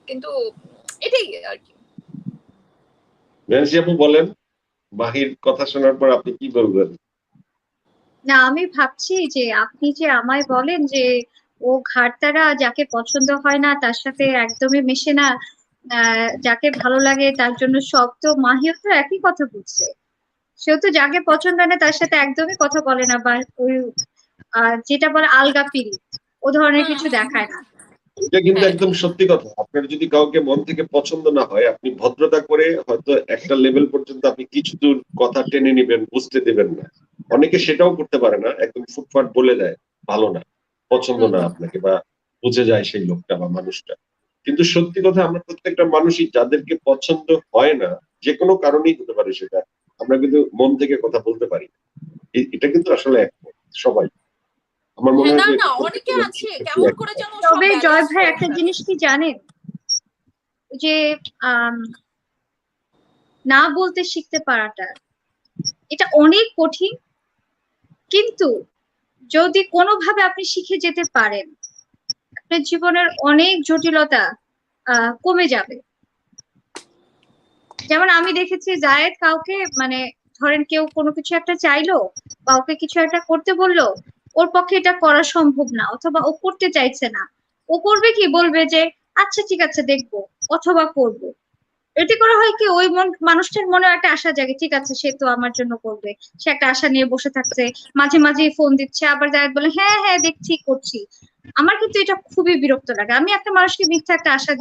কিন্তু এটাই আর কি। বেনজি আপু বলেন, মাহির কথা শোনার পর আপনি কি বলবেন? না, আমি ভাবছি যে আপনি যে আমায় বলেন যে ও ঘাড়তারা, যাকে পছন্দ হয় না তার সাথে একদমই মেশে না, যাকে ভালো লাগে তার জন্য সব, তো মাহিও তো একই কথা বলছে। সেও তো যাকে পছন্দ হয় না তার সাথে একদমই কথা বলে না, বা ওই যেটা বলে আলগা পিল, ও ধরনের কিছু দেখায় না। এটা কিন্তু হ্যাঁ একদম সত্যি কথা। আপনার যদি কাউকে মন থেকে পছন্দ না হয়, আপনি ভদ্রতা করে হয়তো একটা লেভেল পর্যন্ত আপনি কিছু দূর কথা টেনে নিবেন, বুঝতে দেবেন না। অনেকে সেটাও করতে পারে না, একদম ফুটফাট বলে দেয় ভালো না, পছন্দ না আপনাকে, বা বুঝে যায় সেই লোকটা বা মানুষটা। কিন্তু সত্যি কথা, আমরা প্রত্যেকটা মানুষই যাদেরকে পছন্দ হয় না, যে কোনো কারণেই হতে পারে সেটা, আমরা কিন্তু মন থেকে কথা বলতে পারি না। এটা কিন্তু আসলে একমত সবাই। আমার মনে হ্যাঁ, হয় না যে না এটা অনেকে প্রত্যেকটা আছে মানুষের ক্ষেত্রে কেমন একই করে যেন কথা। সব তবে জয় ব্যালেন্স ভাই, করে একটা ফেলে। জিনিস কি জানেন, যে আম, না বলতে শিখতে পারাটা, এটা অনেক কঠিন, কিন্তু যদি কোনোভাবে আপনি শিখে যেতে পারেন, আপনার জীবনের অনেক জটিলতা কমে যাবে। যেমন আমি দেখেছি জায়েদ কাউকে, মানে ধরেন কেউ কোনো কিছু একটা চাইলো বা ওকে কিছু একটা করতে বললো, ওর পক্ষে এটা করা সম্ভব না, অথবা ও করতে চাইছে না, ও করবে কি, বলবে যে আচ্ছা ঠিক আছে দেখবো, অথবা করবো। এতে করে হয় কি, ওই মানুষটার মনে একটা আশা জাগে, ঠিক আছে সে তো আমার জন্য করবে। সে একটা আশা নিয়ে বসে থাকছে, মাঝে মাঝে ফোন দিচ্ছে, আবার জায়েদ বলে হ্যাঁ হ্যাঁ দেখছি করছি। আমার কিন্তু এটা খুবই বিরক্ত লাগে। আমি একটা মানুষকে মিথ্যা একটা আশা